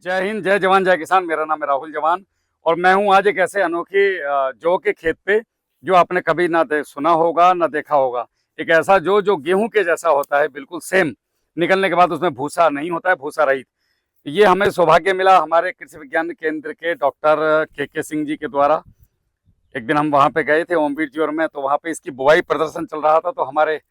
जय हिंद, जय जवान, जय किसान। मेरा नाम है राहुल जवान और मैं हूं आज एक ऐसे अनोखी जौ के खेत पे जो आपने कभी ना सुना होगा ना देखा होगा। एक ऐसा जौ जो गेहूं के जैसा होता है, बिल्कुल सेम। निकलने के बाद उसमें भूसा नहीं होता है, भूसा रहित। ये हमें सौभाग्य मिला हमारे कृषि विज्ञान केंद्र के डॉक्टर के सिंह जी के द्वारा। एक दिन हम वहाँ पे गए थे, ओमवीर जी और मैं, तो वहाँ पे इसकी बुवाई प्रदर्शन चल रहा था। तो हमारे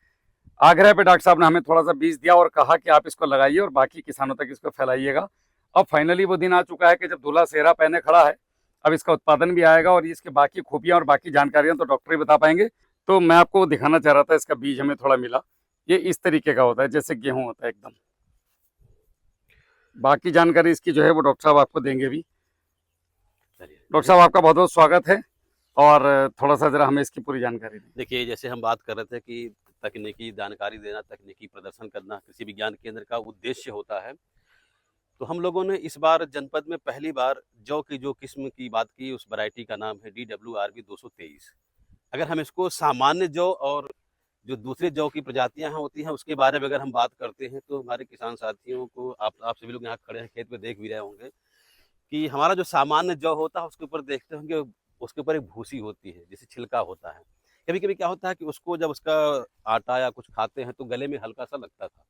आग्रह पे डॉक्टर साहब ने हमें थोड़ा सा बीज दिया और कहा कि आप इसको लगाइए और बाकी किसानों तक इसको फैलाइएगा। अब फाइनली वो दिन आ चुका है कि जब दूल्हा सेहरा पहने खड़ा है, अब इसका उत्पादन भी आएगा और इसकी बाकी खूबियां और बाकी जानकारियां तो डॉक्टर ही बता पाएंगे। तो मैं आपको दिखाना चाह रहा था, इसका बीज हमें थोड़ा मिला। ये इस तरीके का होता है जैसे गेहूं होता है एकदम। बाकी जानकारी इसकी जो है वो डॉक्टर साहब आपको देंगे भी। डॉक्टर साहब, आपका बहुत बहुत स्वागत है और थोड़ा सा जरा हमें इसकी पूरी जानकारी दें। देखिए, जैसे हम बात कर रहे थे कि तकनीकी जानकारी देना, तकनीकी प्रदर्शन करना कृषि विज्ञान केंद्र का उद्देश्य होता है। तो हम लोगों ने इस बार जनपद में पहली बार जौ की जो किस्म की बात की, उस वैरायटी का नाम है DWRB 223। अगर हम इसको सामान्य जौ और जो दूसरे जौ की प्रजातियां होती हैं उसके बारे में अगर हम बात करते हैं, तो हमारे किसान साथियों को, आप सभी लोग यहाँ खड़े हैं खेत में देख भी रहे होंगे कि हमारा जो सामान्य जौ होता है उसके ऊपर देखते होंगे, उसके ऊपर एक भूसी होती है जिसे छिलका होता है। कभी कभी क्या होता है कि उसको जब उसका आटा या कुछ खाते हैं तो गले में हल्का सा लगता था।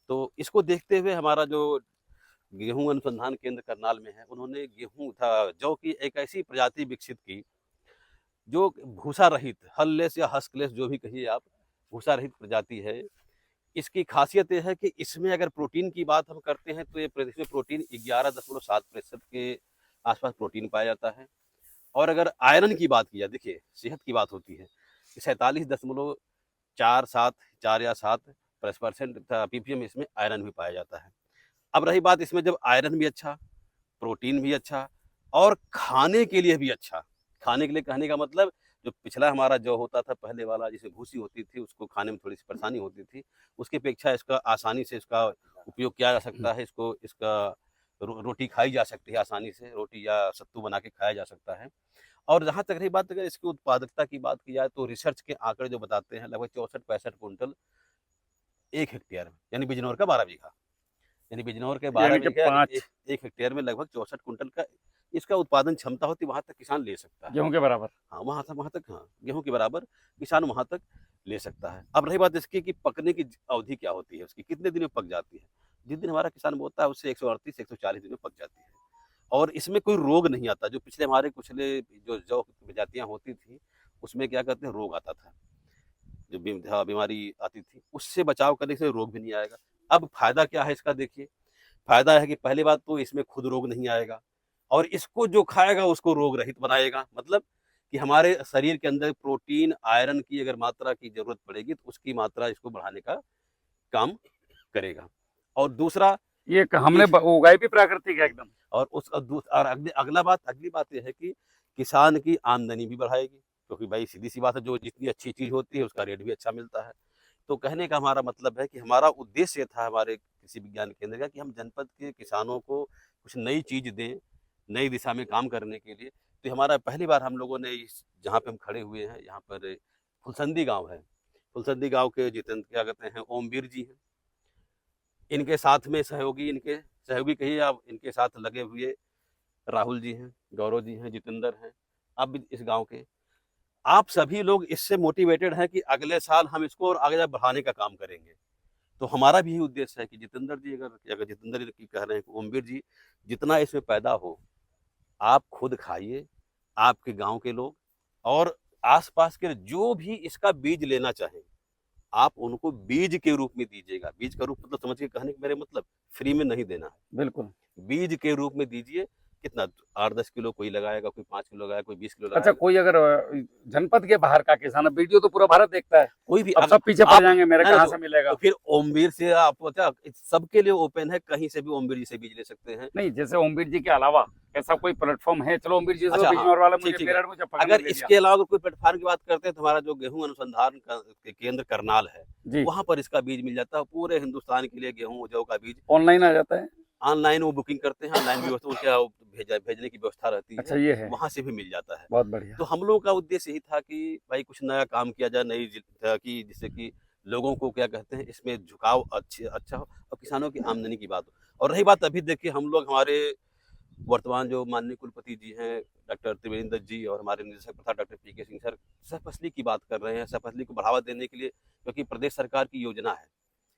तो इसको देखते हुए हमारा जो गेहूं अनुसंधान केंद्र करनाल में है, उन्होंने गेहूं था जौ की एक ऐसी प्रजाति विकसित की जो भूसा रहित, हललेस या हस्कलेस जो भी कहिए आप, भूसा रहित प्रजाति है। इसकी खासियत यह है कि इसमें अगर प्रोटीन की बात हम करते हैं तो ये इसमें प्रोटीन 11.7% के आसपास प्रोटीन पाया जाता है। और अगर आयरन की बात की जाए, देखिए सेहत की बात होती है, 47.4 या 7 ppm इसमें आयरन भी पाया जाता है। अब रही बात इसमें जब आयरन भी अच्छा, प्रोटीन भी अच्छा और खाने के लिए भी अच्छा। खाने के लिए कहने का मतलब, जो पिछला हमारा जो होता था पहले वाला जिसमें भूसी होती थी, उसको खाने में थोड़ी सी परेशानी होती थी, उसकी अपेक्षा इसका आसानी से इसका उपयोग किया जा सकता है। इसका रोटी खाई जा सकती है आसानी से, रोटी या सत्तू बना के खाया जा सकता है। और जहाँ तक रही बात, अगर इसकी उत्पादकता की बात की जाए तो रिसर्च के आंकड़े जो बताते हैं लगभग 64-65 कुंटल 1 हेक्टेयर में, यानी बिजनौर का 12 बीघा, यानी बिजनौर के 12 यानी कि बीघा यानी 5 एक हेक्टेयर में लगभग 64 कुंटल का इसका उत्पादन क्षमता होती, वहां तक किसान ले सकता है। गेहूं के बराबर। हाँ, वहां तक, हाँ, गेहूं के बराबर किसान वहां तक ले सकता है। अब रही बात इसकी कि पकने की अवधि क्या होती है, उसकी कितने दिन में पक जाती है। जिस दिन हमारा किसान बोता है उससे 138-140 दिन में पक जाती है। और इसमें कोई रोग नहीं आता। जो पिछले हमारे कुछले जो जौ प्रजातियां होती थी उसमें क्या कहते हैं, रोग आता था, जो बीमारी आती थी, उससे बचाव करने से रोग भी नहीं आएगा। अब फायदा क्या है इसका, देखिए फायदा है कि पहली बात तो इसमें खुद रोग नहीं आएगा और इसको जो खाएगा उसको रोग रहित बनाएगा। मतलब कि हमारे शरीर के अंदर प्रोटीन, आयरन की अगर मात्रा की जरूरत पड़ेगी तो उसकी मात्रा इसको बढ़ाने का काम करेगा। और दूसरा, ये क्योंकि हमने उगाई भी प्राकृतिक है एकदम। और अगली बात यह है कि किसान की आमदनी भी बढ़ाएगी, क्योंकि भाई सीधी सी बात है, जो जितनी अच्छी चीज होती है उसका रेट भी अच्छा मिलता है। तो कहने का हमारा मतलब है कि हमारा उद्देश्य था हमारे कृषि विज्ञान केंद्र का कि हम जनपद के किसानों को कुछ नई चीज दें, नई दिशा में काम करने के लिए। तो हमारा पहली बार हम लोगों ने इस जहाँ पे हम खड़े हुए हैं, यहाँ पर फुलसंदी गांव है। फुलसंदी गांव के जितेंद्र, क्या कहते हैं, ओमवीर जी हैं। इनके साथ में इनके सहयोगी कहिए आप, इनके साथ लगे हुए राहुल जी हैं, गौरव जी हैं, जितेंद्र हैं। अब इस गांव के आप सभी लोग इससे मोटिवेटेड हैं कि अगले साल हम इसको और आगे बढ़ाने का काम करेंगे। तो हमारा भी उद्देश्य है कि जितेंद्र जी, अगर जितेंद्र जी की कह रहे हैं कि ओमवीर जी, जितना इसमें पैदा हो आप खुद खाइए, आपके गांव के लोग और आसपास के जो भी इसका बीज लेना चाहें, आप उनको बीज के रूप में दीजिएगा। बीज का रूप मतलब समझिए, कहने के मेरे मतलब फ्री में नहीं देना है, बिल्कुल। बीज के रूप में दीजिए। कितना, 8-10 किलो कोई लगाएगा, कोई 5 किलो लगाएगा, कोई 20 किलो अच्छा, लगाएगा। कोई अगर जनपद के बाहर का किसान, अब वीडियो तो पूरा भारत देखता है, कोई भी अब सब पीछे पड़ आप जाएंगे मेरे, ना, कहाँ से मिलेगा। तो फिर ओमवीर से आप क्या, सबके लिए ओपन है, कहीं से भी ओमवीर जी से बीज ले सकते हैं। नहीं, जैसे ओमवीर जी के अलावा ऐसा कोई प्लेटफॉर्म है? चलो, ओमवीर जी से तो अच्छा, हाँ, बिजनौर वाला ठीक मुझे ठीक है। मेरठ मुझे पकड़ने अगर दे दिया। इसके अलावा कोई प्लेटफॉर्म की बात करते हैं तो हमारा जो गेहूं अनुसंधान का केंद्र करनाल है, जी। वहां पर इसका बीज मिल जाता है। पूरे हिंदुस्तान के लिए गेहूं जौ का बीज ऑनलाइन आ जाता है? ऑनलाइन वो बुकिंग करते हैं, ऑनलाइन व्यवस्था उनके भेजने की व्यवस्था रहती है, अच्छा, ये है। वहां से भी मिल जाता है। बहुत बढ़िया। तो हम लोगों का उद्देश्य यही था कि भाई कुछ नया काम किया जाए, नई कि जिससे कि लोगों को क्या कहते हैं इसमें झुकाव अच्छा हो और किसानों की आमदनी की बात हो। और रही बात अभी देखिए हम लोग हमारे वर्तमान जो माननीय कुलपति जी हैं डॉक्टर त्रिवेंद्र दत्त जी और हमारे निदेशक प्रथा डॉक्टर पी के सिंह सर सहफसली की बात कर रहे हैं, सहफसली को बढ़ावा देने के लिए, क्योंकि प्रदेश सरकार की योजना है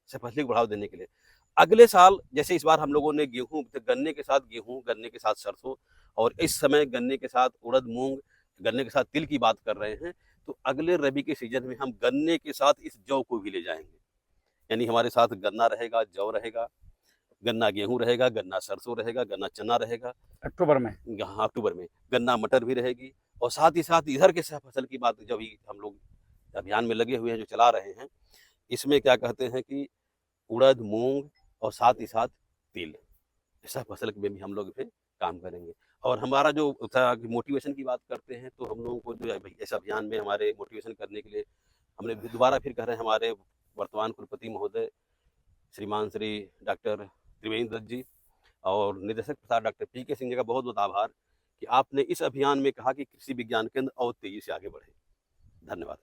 सहफसली को बढ़ावा देने के लिए। अगले साल जैसे इस बार हम लोगों ने गेहूं, गन्ने के साथ गेहूं, गन्ने के साथ सरसों और इस समय गन्ने के साथ उड़द मूंग, गन्ने के साथ तिल की बात कर रहे हैं, तो अगले रबी के सीजन में हम गन्ने के साथ इस जौ को भी ले जाएंगे। यानी हमारे साथ गन्ना रहेगा, जौ रहेगा, गन्ना गेहूं रहेगा, गन्ना सरसों रहेगा, गन्ना चना रहेगा। अक्टूबर में हाँ, अक्टूबर में गन्ना मटर भी रहेगी। और साथ ही साथ इधर के फसल की बात जब भी हम लोग अभियान में लगे हुए हैं, जो चला रहे हैं, इसमें क्या कहते हैं कि उड़द, मूंग और साथ ही साथ तिल, ऐसा फसल में भी हम लोग पे काम करेंगे। और हमारा जो मोटिवेशन की बात करते हैं, तो हम लोगों को जो है इस अभियान में हमारे मोटिवेशन करने के लिए हमने दोबारा फिर कह रहे हैं हमारे वर्तमान कुलपति महोदय श्रीमान श्री डॉक्टर त्रिवेंद्र दत्त जी और निदेशक प्रसाद डॉक्टर पी के सिंह जी का बहुत बहुत आभार कि आपने इस अभियान में कहा कि कृषि विज्ञान केंद्र और तेजी से आगे बढ़े। धन्यवाद।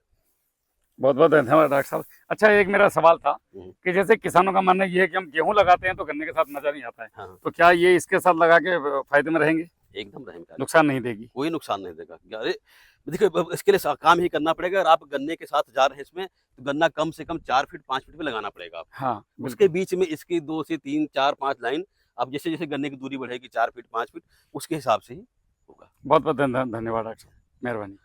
बहुत बहुत धन्यवाद डॉक्टर साहब। अच्छा, एक मेरा सवाल था कि जैसे किसानों का मानना ये है कि हम गेहूं लगाते हैं तो गन्ने के साथ मजा नहीं आता है, हाँ, तो क्या ये इसके साथ लगा के फायदे में रहेंगे? एकदम रहेंगे, नुकसान नहीं देगी? कोई नुकसान नहीं देगा। अरे देखिए इसके लिए काम ही करना पड़ेगा। अगर आप गन्ने के साथ जा रहे हैं इसमें, तो गन्ना कम से कम 4 फीट 5 फीट पे लगाना पड़ेगा आपको। हाँ, उसके बीच में इसकी 2 से 3 4 5 लाइन, अब जैसे जैसे गन्ने की दूरी बढ़ेगी 4 फीट 5 फीट, उसके हिसाब से ही होगा। बहुत बहुत धन्यवाद डॉक्टर साहब, मेहरबानी।